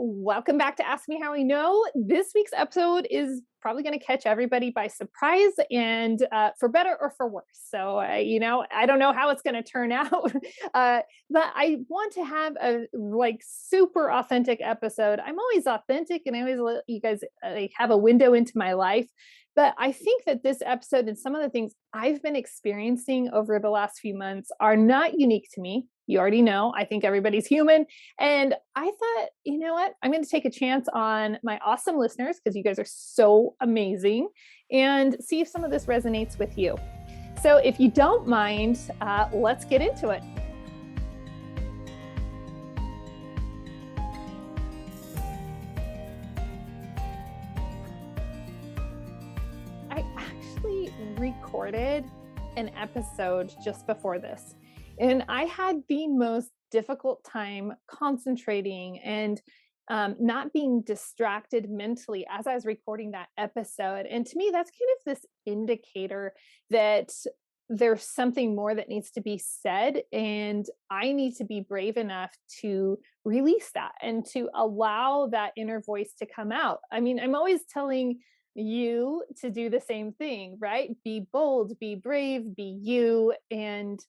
Welcome back to Ask Me How I Know. This week's episode is probably going to catch everybody by surprise and for better or for worse. So, I don't know how it's going to turn out, but I want to have a super authentic episode. I'm always authentic and I always let you guys have a window into my life. But I think that this episode and some of the things I've been experiencing over the last few months are not unique to me. You already know, I think everybody's human. And I thought, you know what? I'm going to take a chance on my awesome listeners because you guys are so amazing and see if some of this resonates with you. So if you don't mind, let's get into it. I actually recorded an episode just before this, and I had the most difficult time concentrating and not being distracted mentally as I was recording that episode. And to me, that's kind of this indicator that there's something more that needs to be said. And I need to be brave enough to release that and to allow that inner voice to come out. I mean, I'm always telling you to do the same thing, right? Be bold, be brave, be you. And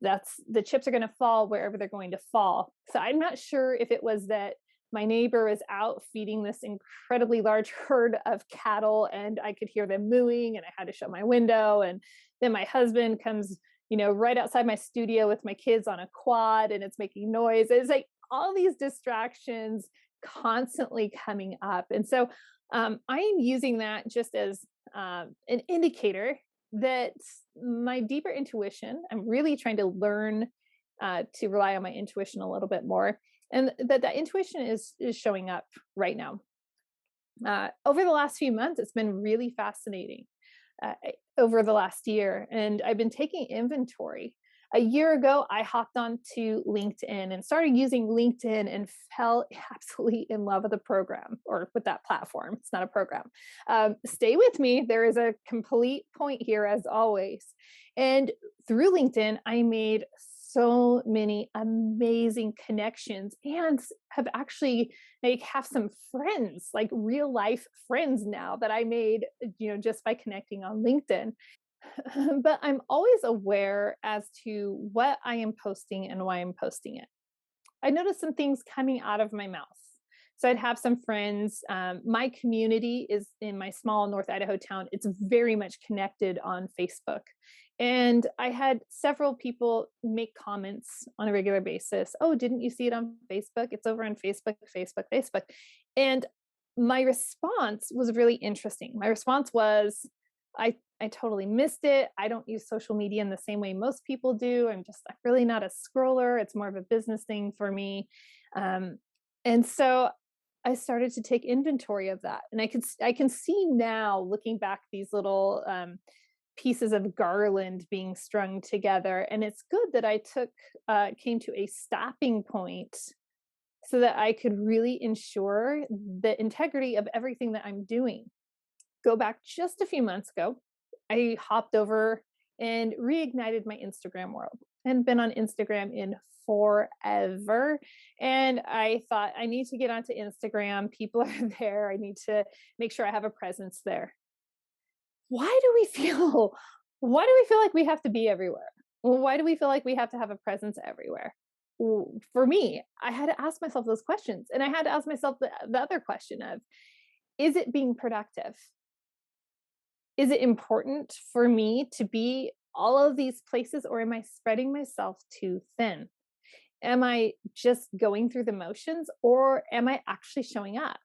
that's the chips are going to fall wherever they're going to fall. So I'm not sure if it was that my neighbor was out feeding this incredibly large herd of cattle and I could hear them mooing and I had to shut my window. And then my husband comes, right outside my studio with my kids on a quad and it's making noise. It's like all these distractions constantly coming up. And so I am using that just as an indicator that my deeper intuition, I'm really trying to learn to rely on my intuition a little bit more, and that intuition is showing up right now. Over the last few months, it's been really fascinating. Over the last year, and I've been taking inventory. A year ago, I hopped onto LinkedIn and started using LinkedIn and fell absolutely in love with the program or with that platform. It's not a program. Stay with me. There is a complete point here, as always. And through LinkedIn, I made so many amazing connections and have actually have some friends, like real life friends now that I made, just by connecting on LinkedIn. But I'm always aware as to what I am posting and why I'm posting it. I noticed some things coming out of my mouth. So I'd have some friends. My community is in my small North Idaho town. It's very much connected on Facebook. And I had several people make comments on a regular basis. Oh, didn't you see it on Facebook? It's over on Facebook, Facebook, Facebook. And my response was really interesting. My response was, I totally missed it. I don't use social media in the same way most people do. I'm really not a scroller. It's more of a business thing for me. And so I started to take inventory of that. And I can see now, looking back, these little pieces of garland being strung together. And it's good that I came to a stopping point so that I could really ensure the integrity of everything that I'm doing. Go back just a few months ago, I hopped over and reignited my Instagram world and been on Instagram in forever. And I thought, I need to get onto Instagram. People are there. I need to make sure I have a presence there. Why do we feel like we have to be everywhere? Why do we feel like we have to have a presence everywhere? For me, I had to ask myself those questions. And I had to ask myself the other question of, is it being productive? Is it important for me to be all of these places, or am I spreading myself too thin? Am I just going through the motions, or am I actually showing up?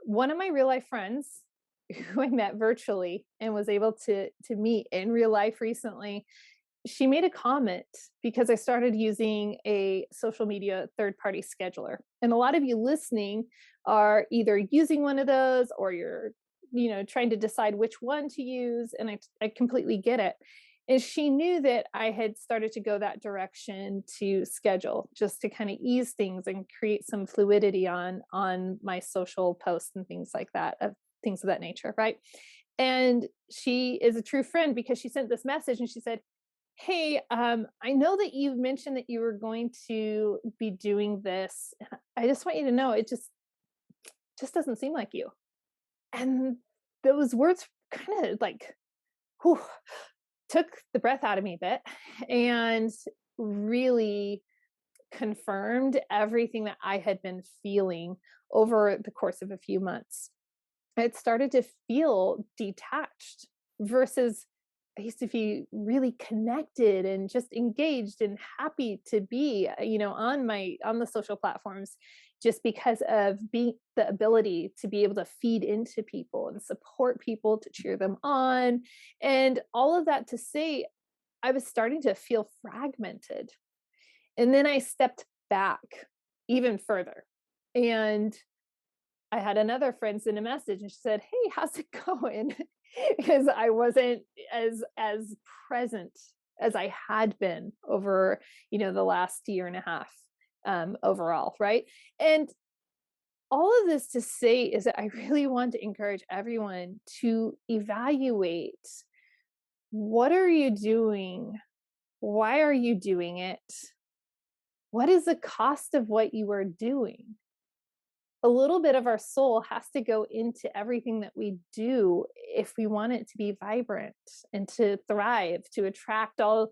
One of my real life friends who I met virtually and was able to meet in real life recently, she made a comment because I started using a social media third-party scheduler. And a lot of you listening are either using one of those or you're trying to decide which one to use. And I completely get it. And she knew that I had started to go that direction to schedule, just to kind of ease things and create some fluidity on my social posts and things like that, things of that nature, right? And she is a true friend because she sent this message and she said, Hey, I know that you've mentioned that you were going to be doing this. I just want you to know it just doesn't seem like you. And those words kind of like whew, took the breath out of me a bit and really confirmed everything that I had been feeling over the course of a few months. It started to feel detached versus I used to be really connected and just engaged and happy to be, on the social platforms just because of being the ability to be able to feed into people and support people to cheer them on and all of that to say I was starting to feel fragmented. And then I stepped back even further. And I had another friend send a message and she said, "Hey, how's it going?" Because I wasn't as present as I had been over, the last year and a half overall, right? And all of this to say is that I really want to encourage everyone to evaluate what are you doing? Why are you doing it? What is the cost of what you are doing? A little bit of our soul has to go into everything that we do if we want it to be vibrant and to thrive, to attract all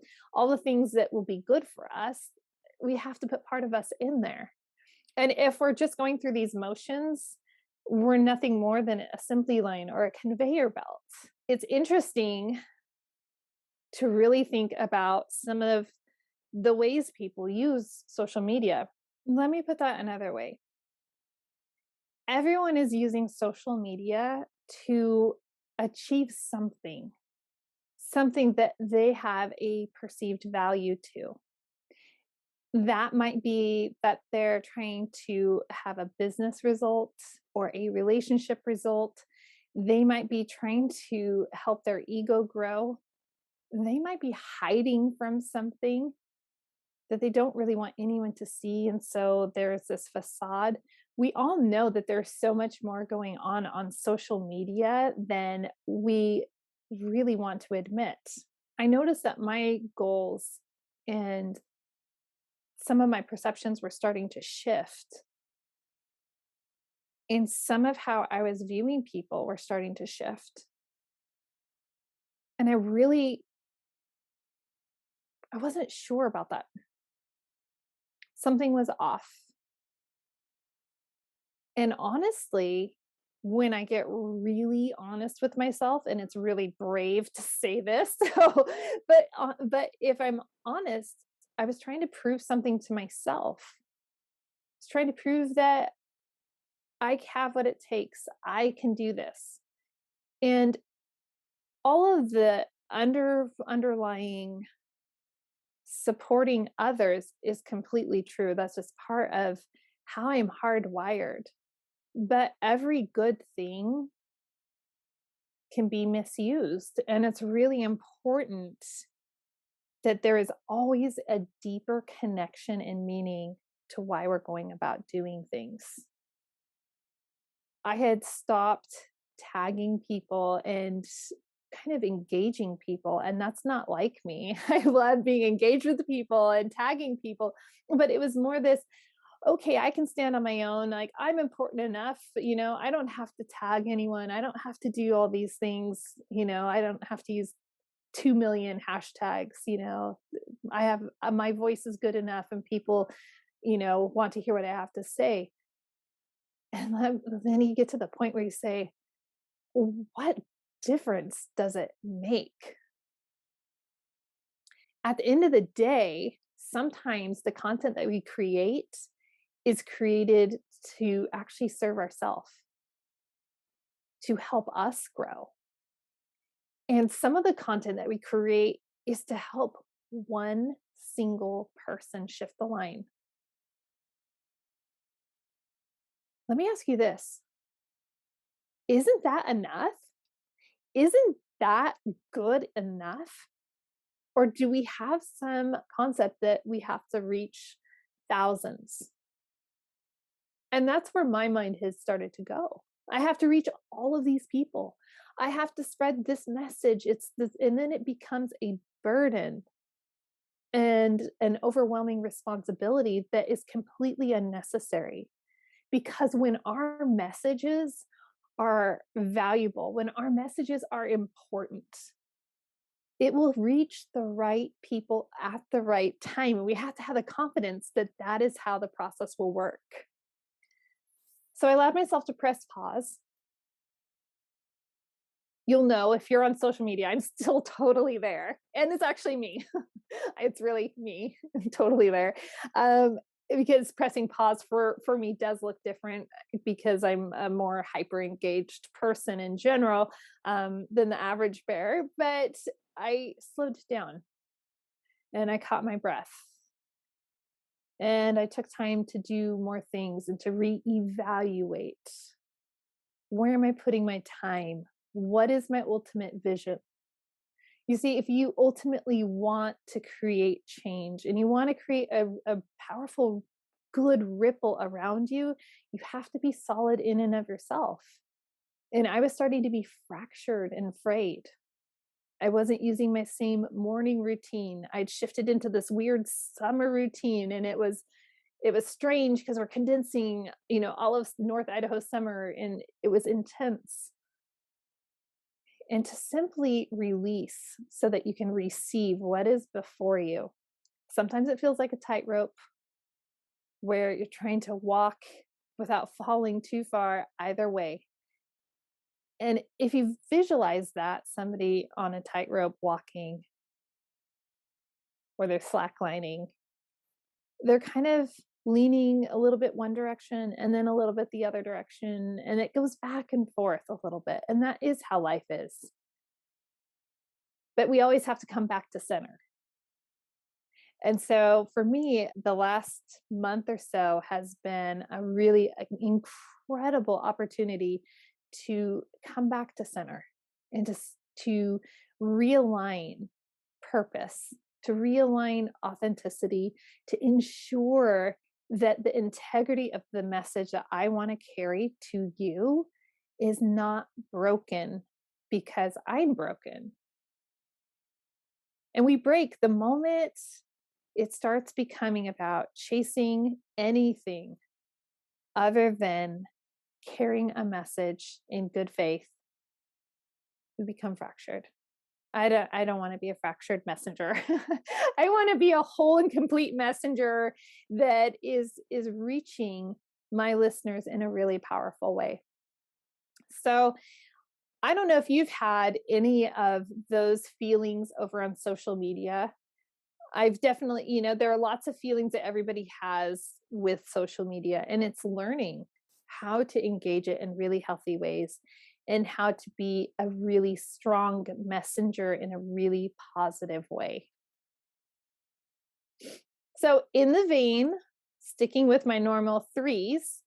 the things that will be good for us. We have to put part of us in there. And if we're just going through these motions, we're nothing more than a assembly line or a conveyor belt. It's interesting to really think about some of the ways people use social media. Let me put that another way. Everyone is using social media to achieve something that they have a perceived value to. That might be that they're trying to have a business result or a relationship result. They might be trying to help their ego grow. They might be hiding from something that they don't really want anyone to see. And so there's this facade. We all know that there's so much more going on social media than we really want to admit. I noticed that my goals and some of my perceptions were starting to shift. And some of how I was viewing people were starting to shift. And I wasn't sure about that. Something was off. And honestly, when I get really honest with myself, and it's really brave to say this, so, but if I'm honest, I was trying to prove something to myself. I was trying to prove that I have what it takes. I can do this. And all of the underlying supporting others is completely true. That's just part of how I'm hardwired. But every good thing can be misused. And it's really important that there is always a deeper connection and meaning to why we're going about doing things. I had stopped tagging people and kind of engaging people, and that's not like me. I love being engaged with people and tagging people, but it was more this okay, I can stand on my own. Like I'm important enough, I don't have to tag anyone. I don't have to do all these things, I don't have to use 2 million hashtags, I have my voice is good enough and people, want to hear what I have to say. And then you get to the point where you say, what difference does it make? At the end of the day, sometimes the content that we create is created to actually serve ourselves, to help us grow. And some of the content that we create is to help one single person shift the line. Let me ask you this. Isn't that enough? Isn't that good enough? Or do we have some concept that we have to reach thousands? And that's where my mind has started to go. I have to reach all of these people. I have to spread this message. It's this, and then it becomes a burden. and an overwhelming responsibility that is completely unnecessary. Because when our messages are valuable, when our messages are important, it will reach the right people at the right time. And we have to have the confidence that that is how the process will work. So I allowed myself to press pause. You'll know if you're on social media, I'm still totally there. And it's actually me. It's really me, totally there. Um, because pressing pause for me does look different because I'm a more hyper engaged person in general than the average bear. But I slowed down and I caught my breath and I took time to do more things and to reevaluate, where am I putting my time? What is my ultimate vision? You see, if you ultimately want to create change and you want to create a powerful, good ripple around you, you have to be solid in and of yourself. And I was starting to be fractured and frayed. I wasn't using my same morning routine. I'd shifted into this weird summer routine, and it was strange because we're condensing, all of North Idaho summer, and it was intense. And to simply release so that you can receive what is before you. Sometimes it feels like a tightrope where you're trying to walk without falling too far either way. And if you visualize that, somebody on a tightrope walking or they're slacklining, they're kind of leaning a little bit one direction and then a little bit the other direction. And it goes back and forth a little bit. And that is how life is. But we always have to come back to center. And so for me, the last month or so has been a really incredible opportunity to come back to center and to realign purpose, to realign authenticity, to ensure that the integrity of the message that I want to carry to you is not broken because I'm broken. And we break the moment it starts becoming about chasing anything other than carrying a message in good faith. We become fractured. I don't want to be a fractured messenger. I want to be a whole and complete messenger that is reaching my listeners in a really powerful way. So I don't know if you've had any of those feelings over on social media. I've definitely, there are lots of feelings that everybody has with social media, and it's learning how to engage it in really healthy ways and how to be a really strong messenger in a really positive way. So, in the vein, sticking with my normal threes,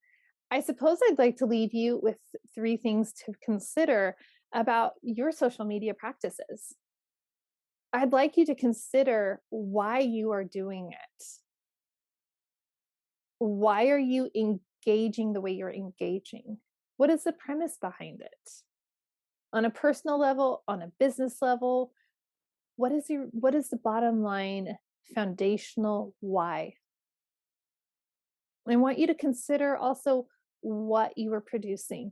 I suppose I'd like to leave you with three things to consider about your social media practices. I'd like you to consider why you are doing it. Why are you engaging the way you're engaging? What is the premise behind it? On a personal level, on a business level, what is the bottom line foundational why? I want you to consider also what you are producing.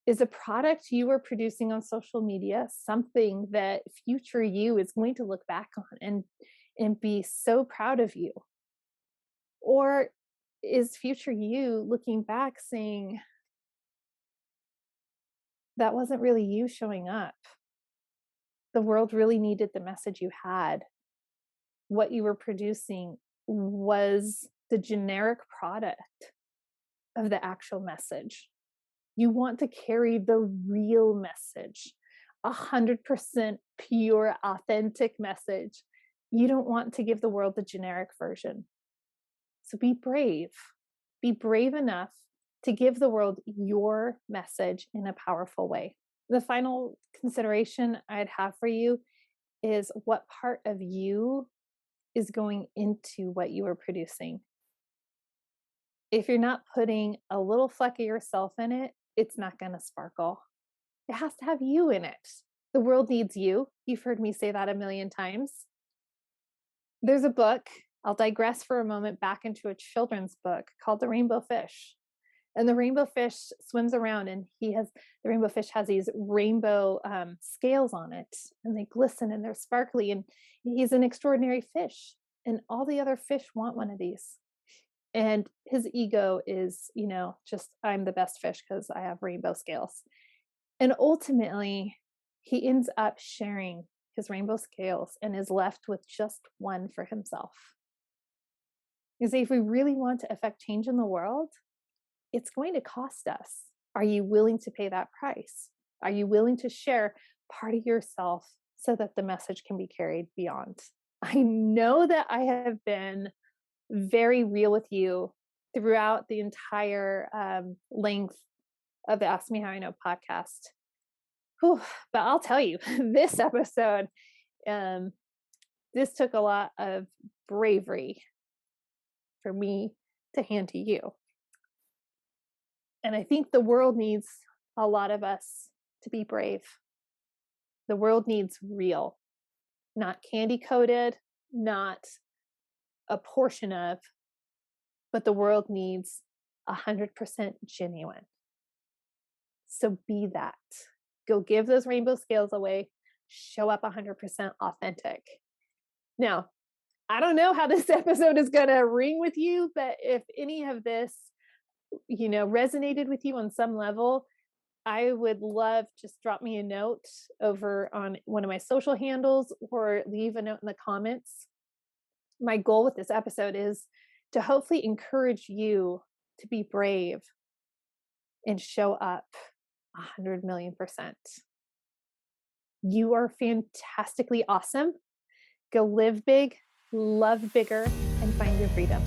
Is a product you are producing on social media something that future you is going to look back on and be so proud of you? Or is future you looking back saying, that wasn't really you showing up? The world really needed the message you had. What you were producing was the generic product of the actual message. You want to carry the real message, 100% pure, authentic message. You don't want to give the world the generic version. So be brave. Be brave enough to give the world your message in a powerful way. The final consideration I'd have for you is what part of you is going into what you are producing. If you're not putting a little fleck of yourself in it, it's not going to sparkle. It has to have you in it. The world needs you. You've heard me say that a million times. There's a book, I'll digress for a moment back into a children's book called The Rainbow Fish. And the rainbow fish swims around, and the rainbow fish has these rainbow scales on it, and they glisten and they're sparkly. And he's an extraordinary fish. And all the other fish want one of these. And his ego is, just I'm the best fish because I have rainbow scales. And ultimately, he ends up sharing his rainbow scales and is left with just one for himself. You see, if we really want to affect change in the world, it's going to cost us. Are you willing to pay that price? Are you willing to share part of yourself so that the message can be carried beyond? I know that I have been very real with you throughout the entire length of the Ask Me How I Know podcast. Whew, but I'll tell you, this episode, this took a lot of bravery for me to hand to you. And I think the world needs a lot of us to be brave. The world needs real, not candy coated, not a portion of, but the world needs 100% genuine. So be that. Go give those rainbow scales away. Show up 100% authentic. Now, I don't know how this episode is going to ring with you, but if any of this, resonated with you on some level, I would love, just drop me a note over on one of my social handles or leave a note in the comments. My goal with this episode is to hopefully encourage you to be brave and show up 100,000,000%. You are fantastically awesome. Go live big, love bigger, and find your freedom.